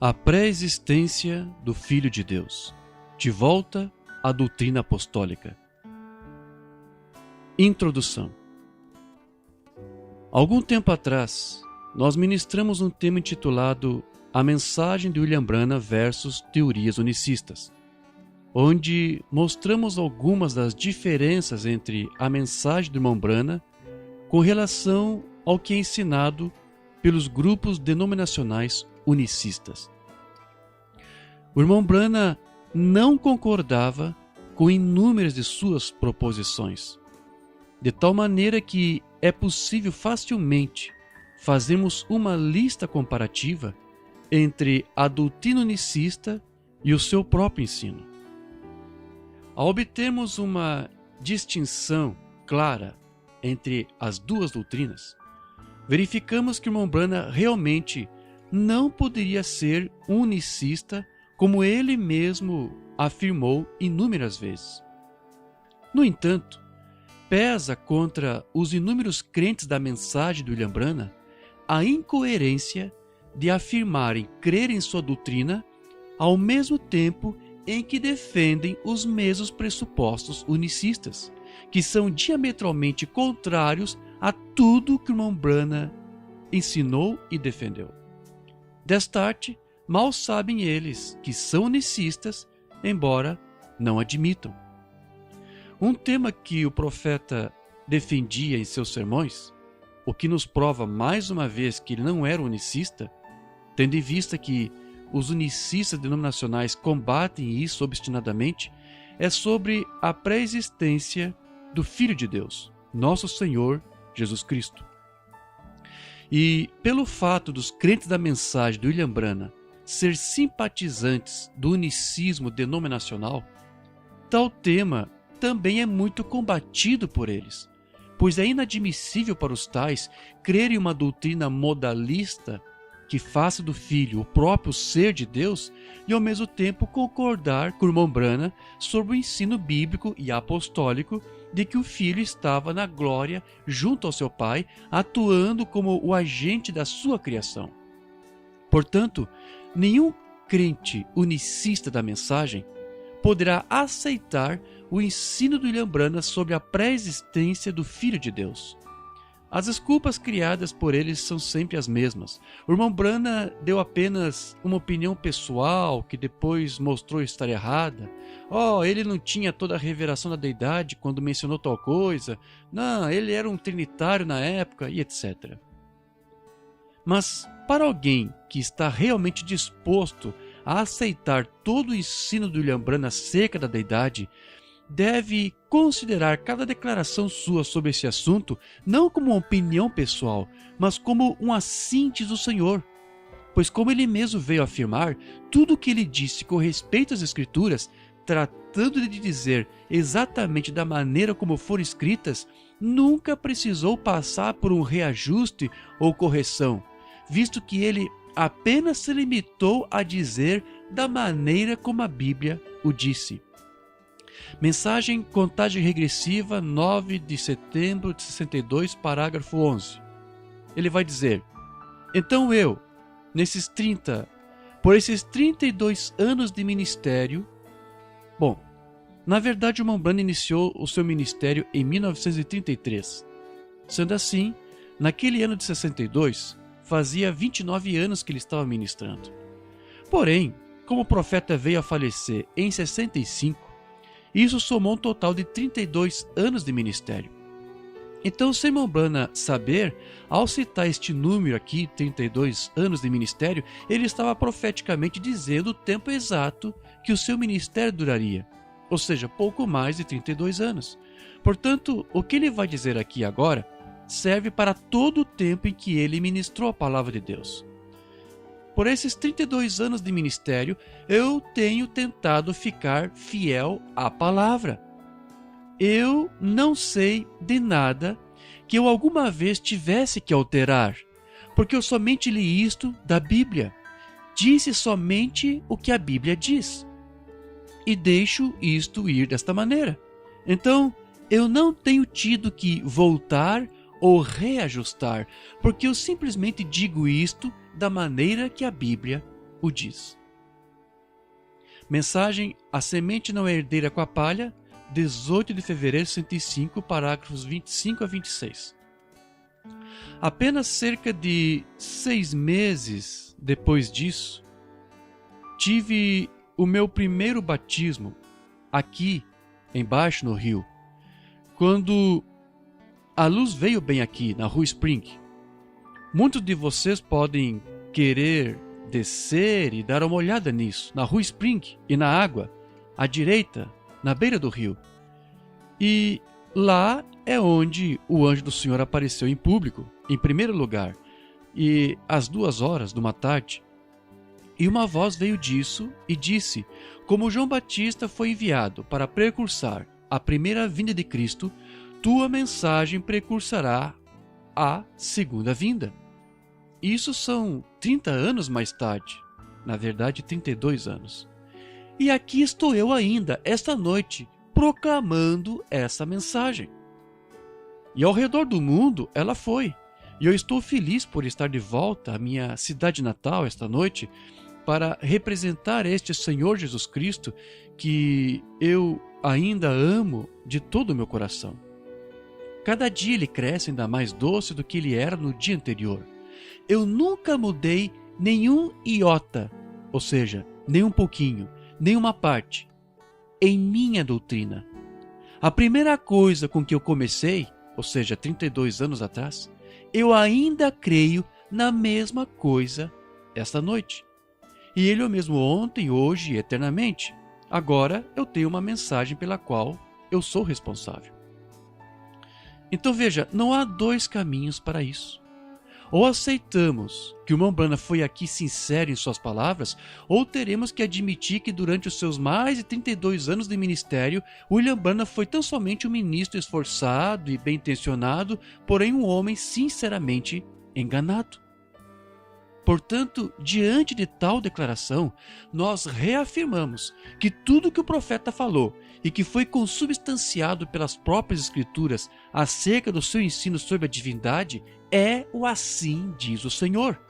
A pré-existência do Filho de Deus. De volta à doutrina apostólica. Introdução. Algum tempo atrás, nós ministramos um tema intitulado A Mensagem de William Branham versus Teorias Unicistas, onde mostramos algumas das diferenças entre a mensagem do irmão Branham com relação ao que é ensinado pelos grupos denominacionais unicistas. O irmão Branham não concordava com inúmeras de suas proposições, de tal maneira que é possível facilmente fazermos uma lista comparativa entre a doutrina unicista e o seu próprio ensino. Ao obtermos uma distinção clara entre as duas doutrinas, verificamos que o irmão Branham realmente não poderia ser unicista como ele mesmo afirmou inúmeras vezes. No entanto, pesa contra os inúmeros crentes da mensagem de William Branham a incoerência de afirmarem crer em sua doutrina ao mesmo tempo em que defendem os mesmos pressupostos unicistas, que são diametralmente contrários a tudo que o irmão Branham ensinou e defendeu. Destarte, mal sabem eles que são unicistas, embora não admitam. Um tema que o profeta defendia em seus sermões, o que nos prova mais uma vez que ele não era unicista, tendo em vista que os unicistas denominacionais combatem isso obstinadamente, é sobre a pré-existência do Filho de Deus, nosso Senhor Jesus Cristo. E pelo fato dos crentes da mensagem do William Branham ser simpatizantes do unicismo denominacional, tal tema também é muito combatido por eles, pois é inadmissível para os tais crer em uma doutrina modalista que faça do Filho o próprio ser de Deus e ao mesmo tempo concordar com o irmão Branham sobre o ensino bíblico e apostólico de que o Filho estava na glória junto ao seu Pai, atuando como o agente da sua criação. Portanto, nenhum crente unicista da mensagem poderá aceitar o ensino do William Branham sobre a pré-existência do Filho de Deus. As desculpas criadas por eles são sempre as mesmas. O irmão Branham deu apenas uma opinião pessoal que depois mostrou estar errada. Ele não tinha toda a revelação da deidade quando mencionou tal coisa. Não, ele era um trinitário na época e etc. Mas para alguém que está realmente disposto a aceitar todo o ensino do William Branham acerca da deidade, deve considerar cada declaração sua sobre esse assunto não como uma opinião pessoal, mas como uma síntese do Senhor. Pois como ele mesmo veio afirmar, tudo o que ele disse com respeito às Escrituras, tratando de dizer exatamente da maneira como foram escritas, nunca precisou passar por um reajuste ou correção, visto que ele apenas se limitou a dizer da maneira como a Bíblia o disse. Mensagem Contagem Regressiva, 9 de setembro de 62, parágrafo 11. Ele vai dizer: então eu, por esses 32 anos de ministério... na verdade o irmão Branham iniciou o seu ministério em 1933. Sendo assim, naquele ano de 62, fazia 29 anos que ele estava ministrando. Porém, como o profeta veio a falecer em 65, isso somou um total de 32 anos de ministério. Então, sem irmão Branham saber, ao citar este número aqui, 32 anos de ministério, ele estava profeticamente dizendo o tempo exato que o seu ministério duraria, ou seja, pouco mais de 32 anos. Portanto, o que ele vai dizer aqui agora serve para todo o tempo em que ele ministrou a palavra de Deus. Por esses 32 anos de ministério, eu tenho tentado ficar fiel à palavra. Eu não sei de nada que eu alguma vez tivesse que alterar, porque eu somente li isto da Bíblia. Disse somente o que a Bíblia diz. E deixo isto ir desta maneira. Então, eu não tenho tido que voltar ou reajustar, porque eu simplesmente digo isto da maneira que a Bíblia o diz. Mensagem A Semente Não é Herdeira com a Palha, 18 de fevereiro de 105, parágrafos 25 a 26. Apenas cerca de 6 meses depois disso, tive o meu primeiro batismo aqui embaixo no rio, quando a luz veio bem aqui na Rua Spring. Muitos de vocês podem querer descer e dar uma olhada nisso, na Rua Spring e na água, à direita, na beira do rio. E lá é onde o anjo do Senhor apareceu em público, em primeiro lugar, e às 2h de uma tarde. E uma voz veio disso e disse: como João Batista foi enviado para precursar a primeira vinda de Cristo, tua mensagem precursará a segunda vinda. Isso são 30 anos mais tarde, na verdade 32 anos. E aqui estou eu ainda, esta noite, proclamando essa mensagem. E ao redor do mundo ela foi. E eu estou feliz por estar de volta à minha cidade natal esta noite, para representar este Senhor Jesus Cristo que eu ainda amo de todo o meu coração. Cada dia ele cresce ainda mais doce do que ele era no dia anterior. Eu nunca mudei nenhum iota, ou seja, nem um pouquinho, nenhuma parte, em minha doutrina. A primeira coisa com que eu comecei, ou seja, 32 anos atrás, eu ainda creio na mesma coisa esta noite. E ele é o mesmo ontem, hoje e eternamente. Agora eu tenho uma mensagem pela qual eu sou responsável. Então veja, não há dois caminhos para isso. Ou aceitamos que o irmão Branham foi aqui sincero em suas palavras, ou teremos que admitir que durante os seus mais de 32 anos de ministério, William Branham foi tão somente um ministro esforçado e bem intencionado, porém um homem sinceramente enganado. Portanto, diante de tal declaração, nós reafirmamos que tudo que o profeta falou e que foi consubstanciado pelas próprias Escrituras acerca do seu ensino sobre a divindade é o assim diz o Senhor,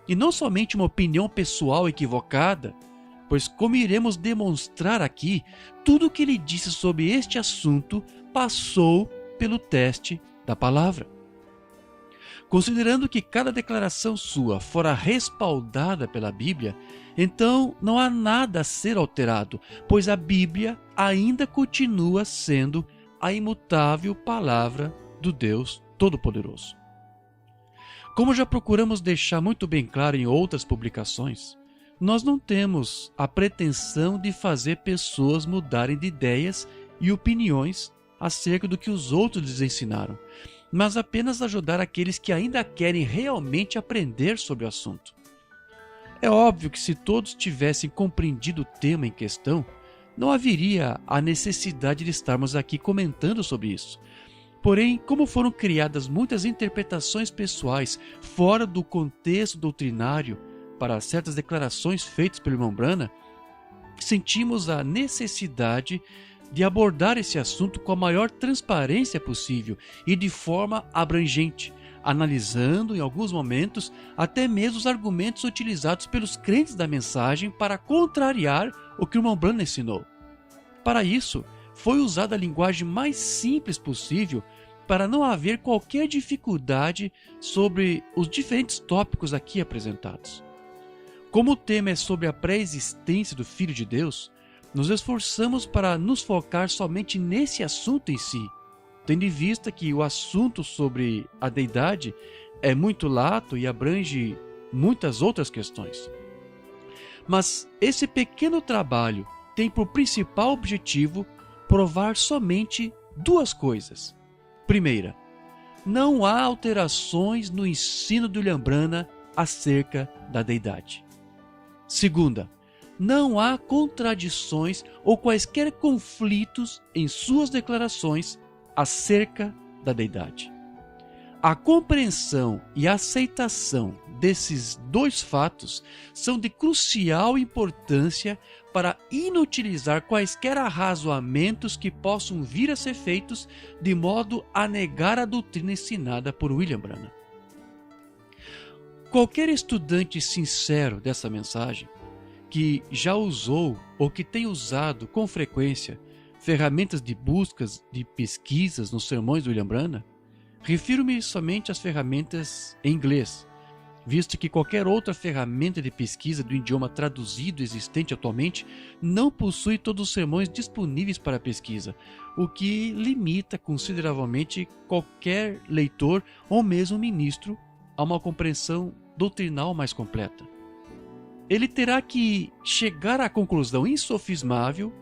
e não somente uma opinião pessoal equivocada, pois como iremos demonstrar aqui, tudo o que ele disse sobre este assunto passou pelo teste da palavra. Considerando que cada declaração sua fora respaldada pela Bíblia, então não há nada a ser alterado, pois a Bíblia ainda continua sendo a imutável palavra do Deus Todo-Poderoso. Como já procuramos deixar muito bem claro em outras publicações, nós não temos a pretensão de fazer pessoas mudarem de ideias e opiniões acerca do que os outros lhes ensinaram, mas apenas ajudar aqueles que ainda querem realmente aprender sobre o assunto. É óbvio que se todos tivessem compreendido o tema em questão, não haveria a necessidade de estarmos aqui comentando sobre isso. Porém, como foram criadas muitas interpretações pessoais fora do contexto doutrinário para certas declarações feitas pelo irmão Branham, sentimos a necessidade de abordar esse assunto com a maior transparência possível e de forma abrangente, analisando em alguns momentos até mesmo os argumentos utilizados pelos crentes da mensagem para contrariar o que o irmão Branham ensinou. Para isso, foi usada a linguagem mais simples possível para não haver qualquer dificuldade sobre os diferentes tópicos aqui apresentados. Como o tema é sobre a pré-existência do Filho de Deus, nos esforçamos para nos focar somente nesse assunto em si, tendo em vista que o assunto sobre a deidade é muito lato e abrange muitas outras questões. Mas esse pequeno trabalho tem por principal objetivo provar somente duas coisas. Primeira, não há alterações no ensino do William Branham acerca da deidade. Segunda, não há contradições ou quaisquer conflitos em suas declarações acerca da deidade. A compreensão e a aceitação desses dois fatos são de crucial importância para inutilizar quaisquer arrazoamentos que possam vir a ser feitos de modo a negar a doutrina ensinada por William Branham. Qualquer estudante sincero dessa mensagem que já usou ou que tem usado com frequência ferramentas de buscas, de pesquisas nos sermões do William Branham, refiro-me somente às ferramentas em inglês, visto que qualquer outra ferramenta de pesquisa do idioma traduzido existente atualmente não possui todos os sermões disponíveis para pesquisa, o que limita consideravelmente qualquer leitor ou mesmo ministro a uma compreensão doutrinal mais completa. Ele terá que chegar à conclusão insofismável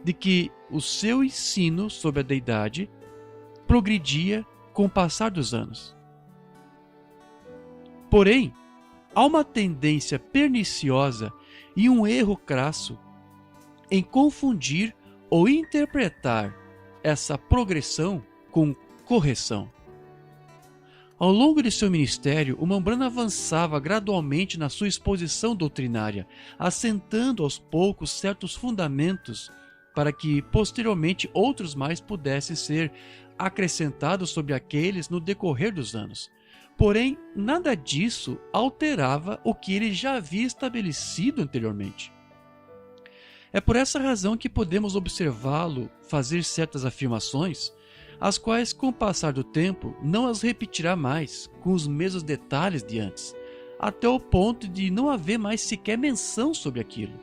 de que o seu ensino sobre a deidade progredia com o passar dos anos. Porém, há uma tendência perniciosa e um erro crasso em confundir ou interpretar essa progressão com correção. Ao longo de seu ministério, o Branham avançava gradualmente na sua exposição doutrinária, assentando aos poucos certos fundamentos para que posteriormente outros mais pudessem ser acrescentados sobre aqueles no decorrer dos anos. Porém, nada disso alterava o que ele já havia estabelecido anteriormente. É por essa razão que podemos observá-lo fazer certas afirmações, as quais, com o passar do tempo, não as repetirá mais com os mesmos detalhes de antes, até o ponto de não haver mais sequer menção sobre aquilo.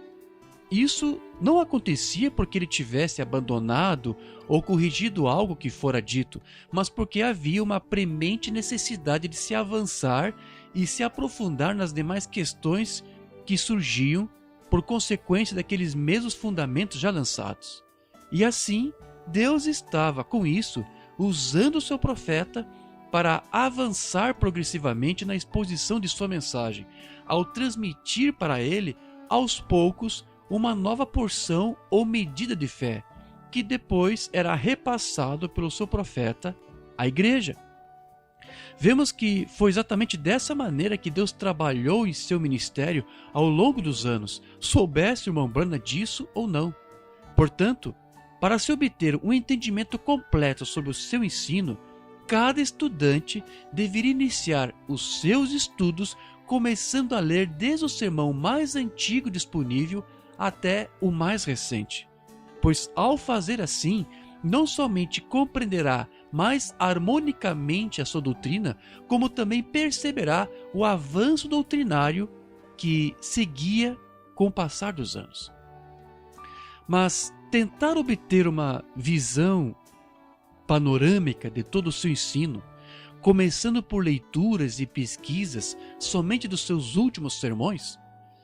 Isso não acontecia porque ele tivesse abandonado ou corrigido algo que fora dito, mas porque havia uma premente necessidade de se avançar e se aprofundar nas demais questões que surgiam por consequência daqueles mesmos fundamentos já lançados. E assim, Deus estava, com isso, usando o seu profeta para avançar progressivamente na exposição de sua mensagem, ao transmitir para ele, aos poucos, uma nova porção ou medida de fé, que depois era repassado pelo seu profeta à igreja. Vemos que foi exatamente dessa maneira que Deus trabalhou em seu ministério ao longo dos anos, soubesse o irmão Branham disso ou não. Portanto, para se obter um entendimento completo sobre o seu ensino, cada estudante deveria iniciar os seus estudos começando a ler desde o sermão mais antigo disponível até o mais recente, pois ao fazer assim, não somente compreenderá mais harmonicamente a sua doutrina, como também perceberá o avanço doutrinário que seguia com o passar dos anos. Mas tentar obter uma visão panorâmica de todo o seu ensino, começando por leituras e pesquisas somente dos seus últimos sermões,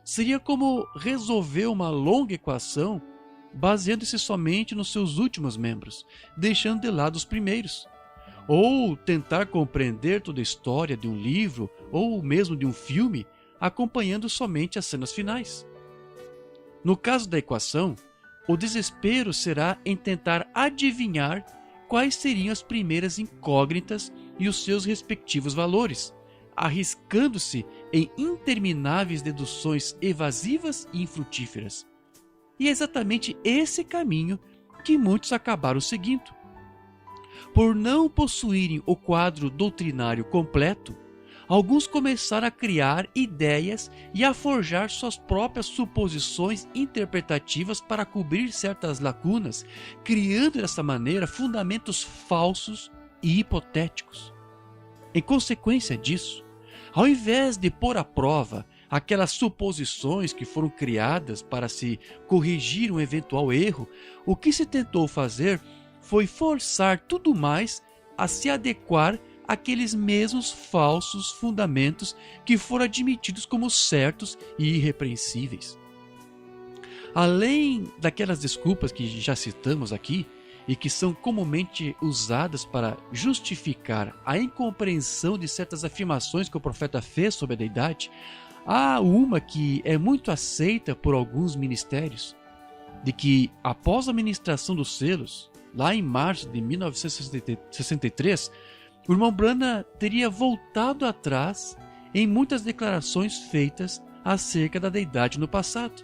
seria como resolver uma longa equação baseando-se somente nos seus últimos membros, deixando de lado os primeiros. Ou tentar compreender toda a história de um livro ou mesmo de um filme, acompanhando somente as cenas finais. No caso da equação, o desespero será em tentar adivinhar quais seriam as primeiras incógnitas e os seus respectivos valores, arriscando-se em intermináveis deduções evasivas e infrutíferas. E é exatamente esse caminho que muitos acabaram seguindo. Por não possuírem o quadro doutrinário completo, alguns começaram a criar ideias e a forjar suas próprias suposições interpretativas para cobrir certas lacunas, criando dessa maneira fundamentos falsos e hipotéticos. Em consequência disso, ao invés de pôr à prova aquelas suposições que foram criadas para se corrigir um eventual erro, o que se tentou fazer foi forçar tudo mais a se adequar àqueles mesmos falsos fundamentos que foram admitidos como certos e irrepreensíveis. Além daquelas desculpas que já citamos aqui, e que são comumente usadas para justificar a incompreensão de certas afirmações que o profeta fez sobre a deidade, há uma que é muito aceita por alguns ministérios, de que após a ministração dos selos, lá em março de 1963, o irmão Branham teria voltado atrás em muitas declarações feitas acerca da deidade no passado,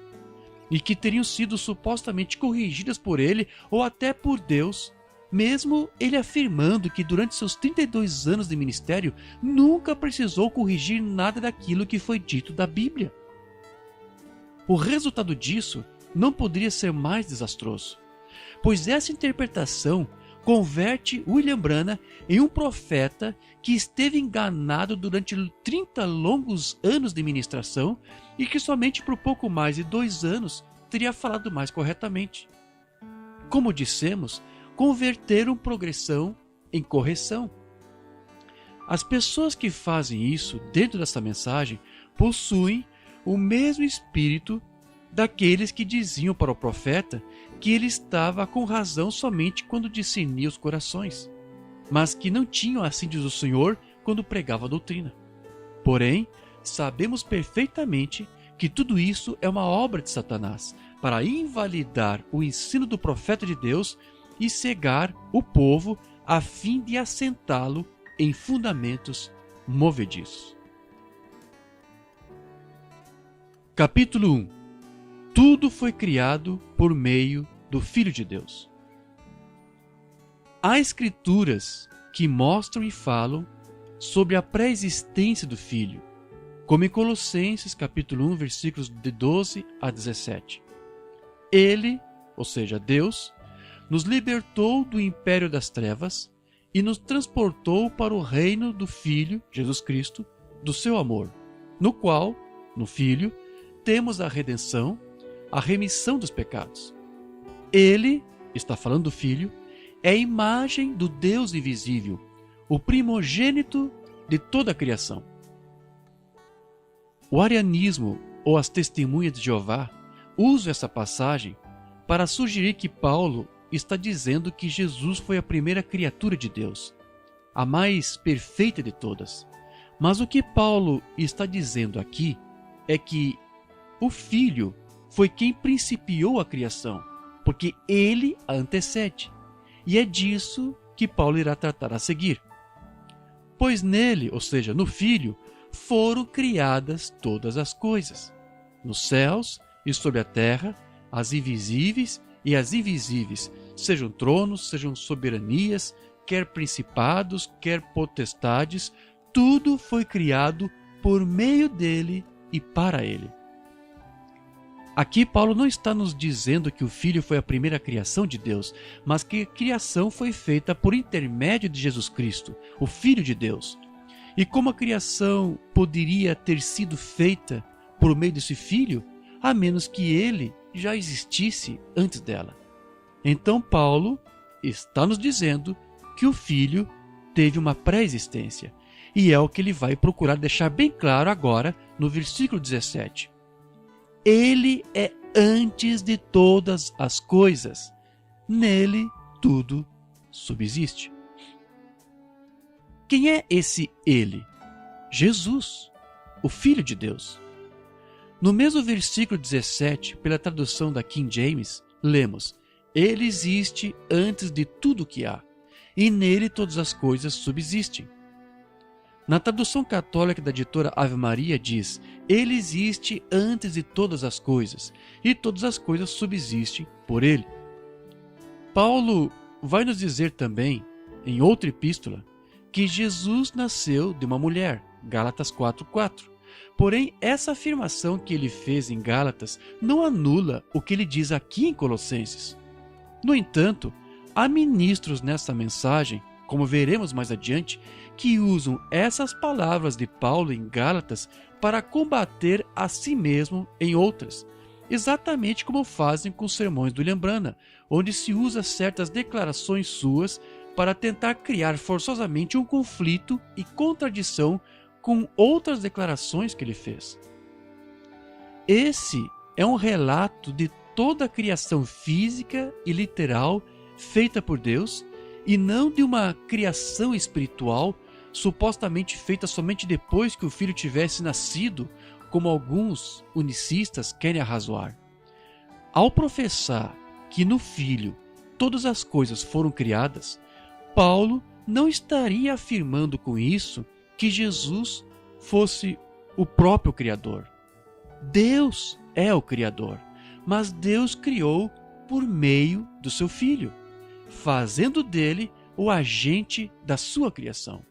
e que teriam sido supostamente corrigidas por ele ou até por Deus, mesmo ele afirmando que durante seus 32 anos de ministério nunca precisou corrigir nada daquilo que foi dito da Bíblia. O resultado disso não poderia ser mais desastroso, pois essa interpretação converte William Branham em um profeta que esteve enganado durante 30 longos anos de ministração e que somente por pouco mais de 2 anos teria falado mais corretamente. Como dissemos, converteram progressão em correção. As pessoas que fazem isso dentro dessa mensagem possuem o mesmo espírito daqueles que diziam para o profeta que ele estava com razão somente quando discernia os corações, mas que não tinham, assim diz o Senhor, quando pregava a doutrina. Porém, sabemos perfeitamente que tudo isso é uma obra de Satanás para invalidar o ensino do profeta de Deus e cegar o povo a fim de assentá-lo em fundamentos movediços. Capítulo 1. Tudo foi criado por meio do Filho de Deus. Há escrituras que mostram e falam sobre a pré-existência do Filho, como em Colossenses capítulo 1, versículos de 12 a 17. Ele, ou seja, Deus, nos libertou do império das trevas e nos transportou para o reino do Filho, Jesus Cristo, do seu amor, no qual, no Filho, temos a redenção, a remissão dos pecados. Ele, está falando do Filho, é a imagem do Deus invisível, o primogênito de toda a criação. O arianismo ou as testemunhas de Jeová usam essa passagem para sugerir que Paulo está dizendo que Jesus foi a primeira criatura de Deus, a mais perfeita de todas. Mas o que Paulo está dizendo aqui é que o Filho foi quem principiou a criação, porque ele a antecede. E é disso que Paulo irá tratar a seguir. Pois nele, ou seja, no Filho, foram criadas todas as coisas, nos céus e sobre a terra, as invisíveis e as invisíveis, sejam tronos, sejam soberanias, quer principados, quer potestades, tudo foi criado por meio dele e para ele. Aqui Paulo não está nos dizendo que o Filho foi a primeira criação de Deus, mas que a criação foi feita por intermédio de Jesus Cristo, o Filho de Deus. E como a criação poderia ter sido feita por meio desse Filho, a menos que ele já existisse antes dela? Então Paulo está nos dizendo que o Filho teve uma pré-existência, e é o que ele vai procurar deixar bem claro agora no versículo 17. Ele é antes de todas as coisas. Nele tudo subsiste. Quem é esse ele? Jesus, o Filho de Deus. No mesmo versículo 17, pela tradução da King James, lemos: Ele existe antes de tudo que há, e nele todas as coisas subsistem. Na tradução católica da editora Ave Maria diz: Ele existe antes de todas as coisas, e todas as coisas subsistem por ele. Paulo vai nos dizer também, em outra epístola, que Jesus nasceu de uma mulher, Gálatas 4:4. Porém, essa afirmação que ele fez em Gálatas não anula o que ele diz aqui em Colossenses. No entanto, há ministros nessa mensagem, como veremos mais adiante, que usam essas palavras de Paulo em Gálatas para combater a si mesmo em outras, exatamente como fazem com os sermões do William Branham, onde se usa certas declarações suas para tentar criar forçosamente um conflito e contradição com outras declarações que ele fez. Esse é um relato de toda a criação física e literal feita por Deus, e não de uma criação espiritual supostamente feita somente depois que o Filho tivesse nascido, como alguns unicistas querem arrazoar. Ao professar que no Filho todas as coisas foram criadas, Paulo não estaria afirmando com isso que Jesus fosse o próprio Criador. Deus é o Criador, mas Deus criou por meio do seu Filho, fazendo dele o agente da sua criação.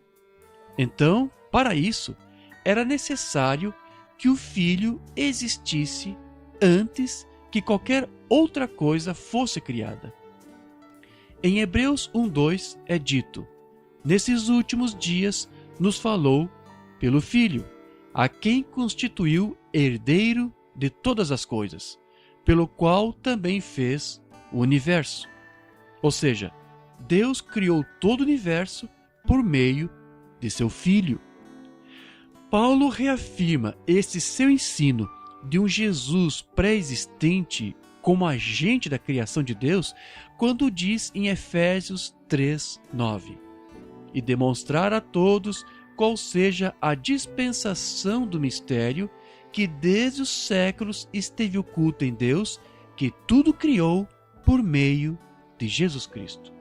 Então, para isso, era necessário que o Filho existisse antes que qualquer outra coisa fosse criada. Em Hebreus 1:2 é dito: nesses últimos dias nos falou pelo Filho, a quem constituiu herdeiro de todas as coisas, pelo qual também fez o universo. Ou seja, Deus criou todo o universo por meio de seu Filho. Paulo reafirma esse seu ensino de um Jesus pré-existente como agente da criação de Deus quando diz em Efésios 3:9: e demonstrar a todos qual seja a dispensação do mistério que desde os séculos esteve oculta em Deus, que tudo criou por meio de Jesus Cristo.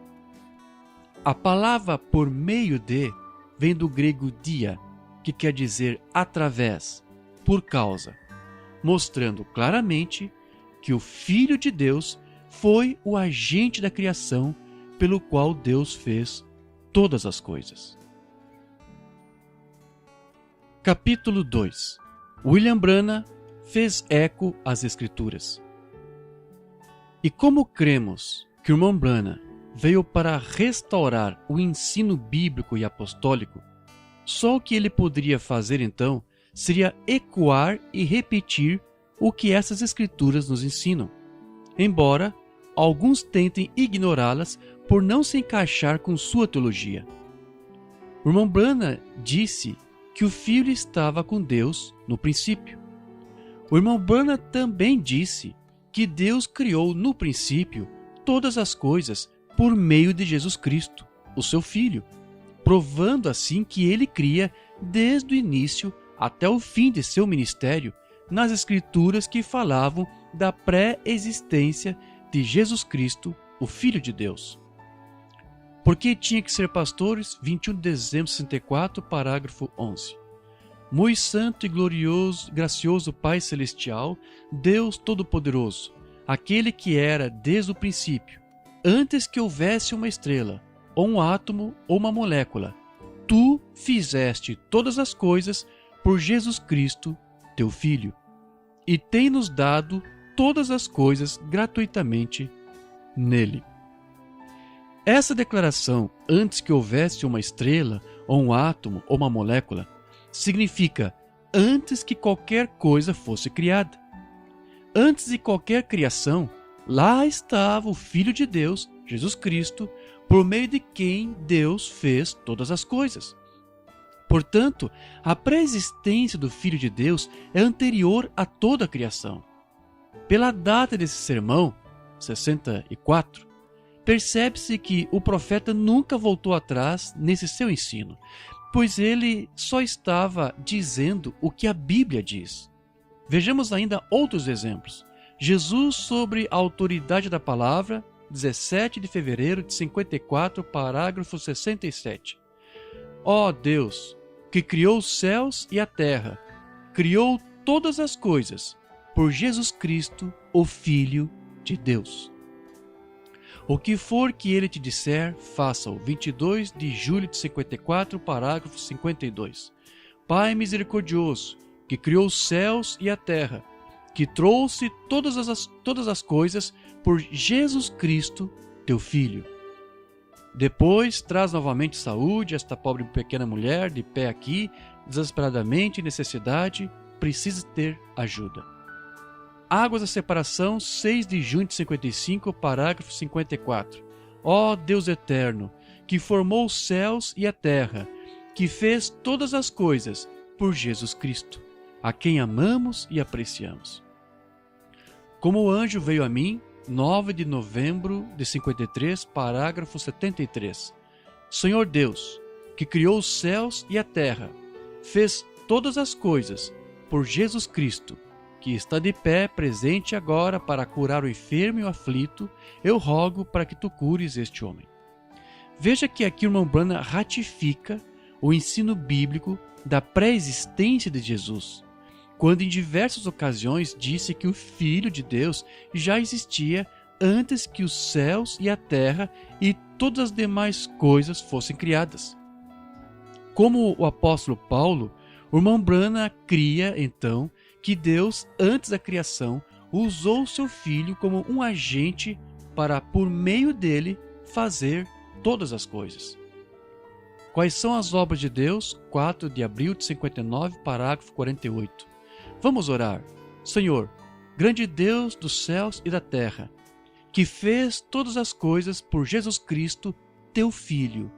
A palavra por meio de vem do grego dia, que quer dizer através, por causa, mostrando claramente que o Filho de Deus foi o agente da criação pelo qual Deus fez todas as coisas. Capítulo 2. William Branham fez eco às Escrituras. E como cremos que o irmão Branham veio para restaurar o ensino bíblico e apostólico, só o que ele poderia fazer então seria ecoar e repetir o que essas Escrituras nos ensinam, embora alguns tentem ignorá-las por não se encaixar com sua teologia. O irmão Branham disse que o Filho estava com Deus no princípio. O irmão Branham também disse que Deus criou no princípio todas as coisas por meio de Jesus Cristo, o seu Filho, provando assim que ele cria desde o início até o fim de seu ministério nas Escrituras que falavam da pré-existência de Jesus Cristo, o Filho de Deus. Por que tinha que ser pastores? 21 de dezembro de 64, parágrafo 11. Muito santo e glorioso, gracioso Pai Celestial, Deus Todo-Poderoso, aquele que era desde o princípio, antes que houvesse uma estrela, ou um átomo, ou uma molécula, tu fizeste todas as coisas por Jesus Cristo, teu Filho, e tem-nos dado todas as coisas gratuitamente nele. Essa declaração, antes que houvesse uma estrela, ou um átomo, ou uma molécula, significa antes que qualquer coisa fosse criada. Antes de qualquer criação, lá estava o Filho de Deus, Jesus Cristo, por meio de quem Deus fez todas as coisas. Portanto, a pré-existência do Filho de Deus é anterior a toda a criação. Pela data desse sermão, 64, percebe-se que o profeta nunca voltou atrás nesse seu ensino, pois ele só estava dizendo o que a Bíblia diz. Vejamos ainda outros exemplos. Jesus sobre a autoridade da palavra, 17 de fevereiro de 54, parágrafo 67. Ó Deus, que criou os céus e a terra, criou todas as coisas por Jesus Cristo, o Filho de Deus. O que for que ele te disser, faça-o. 22 de julho de 54, parágrafo 52. Pai misericordioso, que criou os céus e a terra, que trouxe todas as coisas por Jesus Cristo, teu Filho. Depois traz novamente saúde, esta pobre pequena mulher de pé aqui, desesperadamente em necessidade, precisa ter ajuda. Águas da separação, 6 de junho de 55, parágrafo 54. Ó Deus eterno, que formou os céus e a terra, que fez todas as coisas por Jesus Cristo, a quem amamos e apreciamos. Como o anjo veio a mim, 9 de novembro de 53, parágrafo 73. Senhor Deus, que criou os céus e a terra, fez todas as coisas por Jesus Cristo, que está de pé, presente agora para curar o enfermo e o aflito, eu rogo para que tu cures este homem. Veja que aqui o irmão Branham ratifica o ensino bíblico da pré-existência de Jesus, quando em diversas ocasiões disse que o Filho de Deus já existia antes que os céus e a terra e todas as demais coisas fossem criadas. Como o apóstolo Paulo, o irmão Branham cria, então, que Deus, antes da criação, usou seu Filho como um agente para, por meio dele, fazer todas as coisas. Quais são as obras de Deus? 4 de abril de 59, parágrafo 48. Vamos orar. Senhor, grande Deus dos céus e da terra, que fez todas as coisas por Jesus Cristo, teu Filho,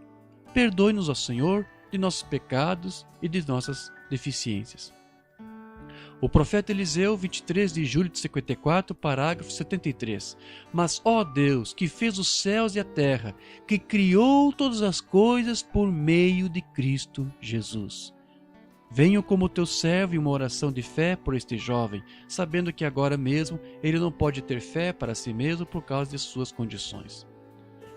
perdoe-nos, ó Senhor, de nossos pecados e de nossas deficiências. O profeta Eliseu, 23 de julho de 54, parágrafo 73. Mas, ó Deus, que fez os céus e a terra, que criou todas as coisas por meio de Cristo Jesus. Venho como teu servo em uma oração de fé por este jovem, sabendo que agora mesmo ele não pode ter fé para si mesmo por causa de suas condições.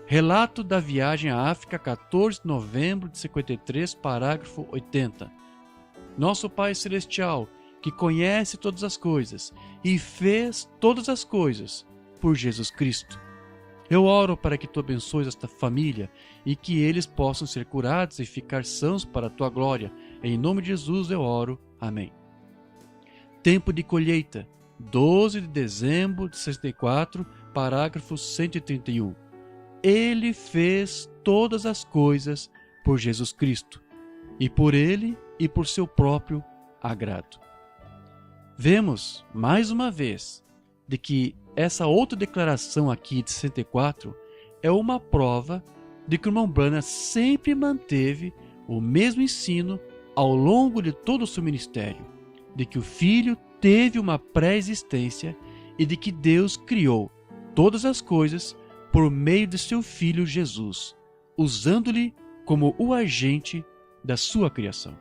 Relato da viagem à África, 14 de novembro de 53, parágrafo 80. Nosso Pai Celestial, que conhece todas as coisas e fez todas as coisas por Jesus Cristo. Eu oro para que tu abençoes esta família e que eles possam ser curados e ficar sãos para a tua glória. Em nome de Jesus eu oro. Amém. Tempo de colheita, 12 de dezembro de 64, parágrafo 131. Ele fez todas as coisas por Jesus Cristo, e por ele e por seu próprio agrado. Vemos, mais uma vez, de que essa outra declaração aqui de 64 é uma prova de que o irmão Branham sempre manteve o mesmo ensino ao longo de todo o seu ministério, de que o Filho teve uma pré-existência e de que Deus criou todas as coisas por meio de seu Filho Jesus, usando-lhe como o agente da sua criação.